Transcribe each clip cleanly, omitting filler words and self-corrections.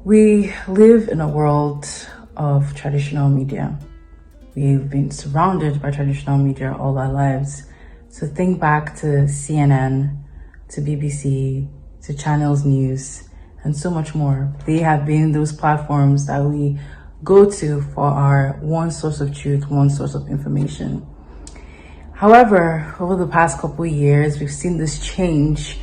We live in a world of traditional media. We've been surrounded by traditional media all our lives. So think back to CNN, to BBC, to Channels News, and so much more. They have been those platforms that we go to for our one source of truth, one source of information. However, over the past couple of years, we've seen this change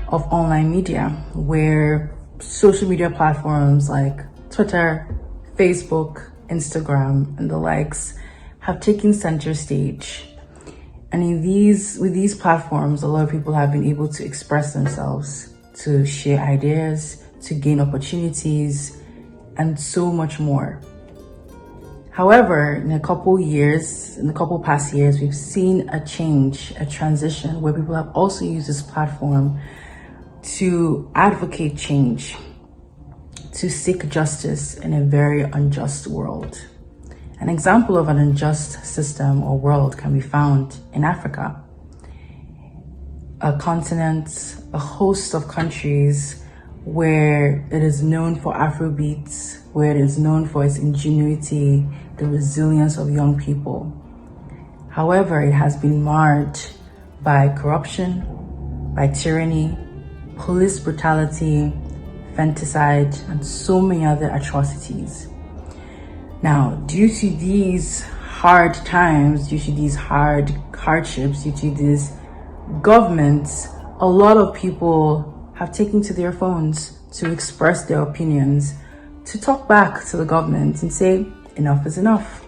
of online media where social media platforms like Twitter, Facebook, Instagram, and the likes have taken center stage. And with these platforms, a lot of people have been able to express themselves, to share ideas, to gain opportunities, and so much more. However, in the couple past years, we've seen a change, a transition where people have also used this platform to advocate change, to seek justice in a very unjust world. An example of an unjust system or world can be found in Africa, a continent, a host of countries where it is known for Afrobeats, where it is known for its ingenuity, the resilience of young people. However, it has been marred by corruption, by tyranny, police brutality, infanticide, and so many other atrocities. Now, due to these hard times, due to these hardships, due to these governments, a lot of people have taken to their phones to express their opinions, to talk back to the government and say, enough is enough.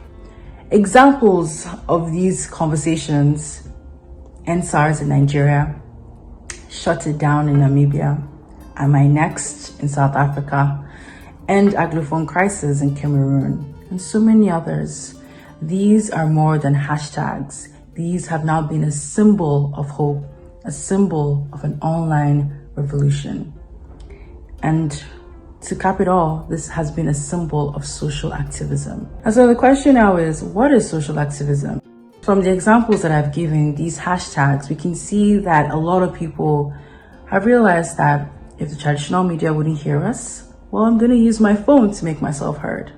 Examples of these conversations: NSARS in Nigeria, shut it down in Namibia, Am I Next in South Africa, End Anglophone Crisis in Cameroon, and so many others. These are more than hashtags. These have now been a symbol of hope, a symbol of an online revolution. And to cap it all, this has been a symbol of social activism. And so the question now is, what is social activism? From the examples that I've given, these hashtags, we can see that a lot of people have realized that if the traditional media wouldn't hear us, well, I'm going to use my phone to make myself heard.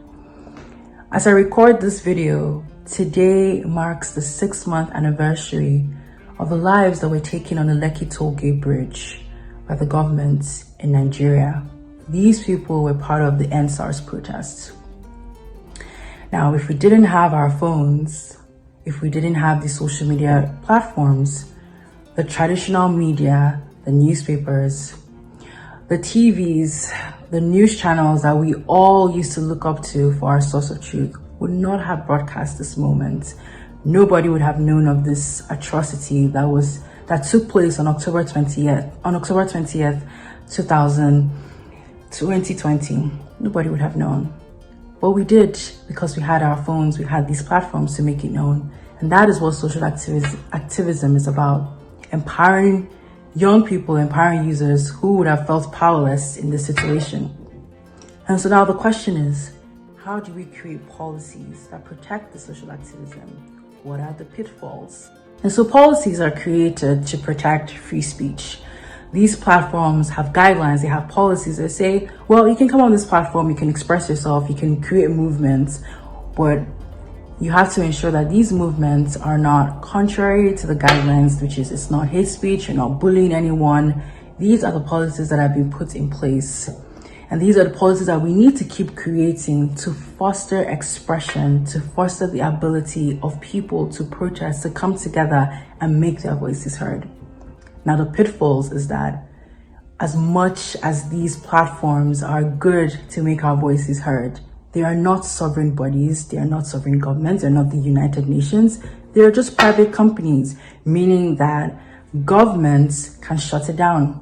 As I record this video, today marks the 6-month anniversary of the lives that were taken on the Lekki Tollgate Bridge by the government in Nigeria. These people were part of the NSARS protests. Now, if we didn't have our phones, if we didn't have the social media platforms, the traditional media, the newspapers, the TVs, the news channels that we all used to look up to for our source of truth would not have broadcast this moment. Nobody would have known of this atrocity that took place on October 20th, 2020. Nobody would have known. But we did, because we had our phones, we had these platforms to make it known. And that is what social activism is about: empowering young people, empowering users who would have felt powerless in this situation. And so now the question is, how do we create policies that protect the social activism? What are the pitfalls? And so policies are created to protect free speech. These platforms have guidelines, they have policies that say, well, you can come on this platform, you can express yourself, you can create movements, but you have to ensure that these movements are not contrary to the guidelines, which is it's not hate speech, you're not bullying anyone. These are the policies that have been put in place. And these are the policies that we need to keep creating to foster expression, to foster the ability of people to protest, to come together and make their voices heard. Now, the pitfalls is that as much as these platforms are good to make our voices heard, they are not sovereign bodies, they are not sovereign governments, they're not the United Nations, they are just private companies, meaning that governments can shut it down.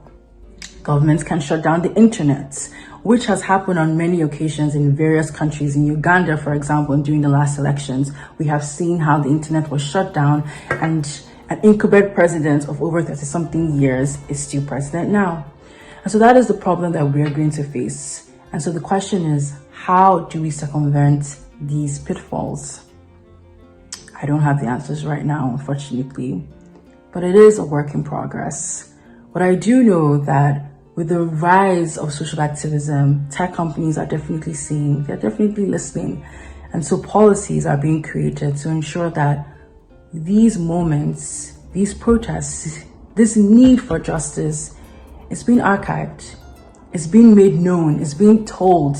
Governments can shut down the internet, which has happened on many occasions in various countries. In Uganda, for example, during the last elections, we have seen how the internet was shut down and an incumbent president of over 30-something years is still president now. And so that is the problem that we are going to face. And so the question is, how do we circumvent these pitfalls? I don't have the answers right now, unfortunately, but it is a work in progress. But I do know that with the rise of social activism, tech companies are definitely seeing, they're definitely listening. And so policies are being created to ensure that these moments, these protests, this need for justice is being archived, it's being made known, it's being told.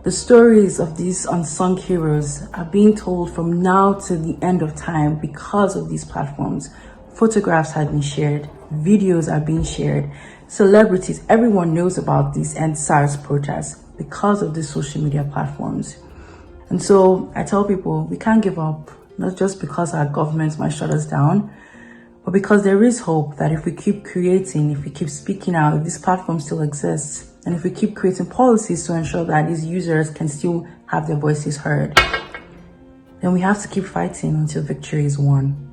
The stories of these unsung heroes are being told from now to the end of time because of these platforms. Photographs have been shared, videos are being shared, celebrities, everyone knows about these End SARS protests because of these social media platforms. And so I tell people we can't give up, not just because our governments might shut us down, but because there is hope that if we keep creating, if we keep speaking out, if this platform still exists, and if we keep creating policies to ensure that these users can still have their voices heard, then we have to keep fighting until victory is won.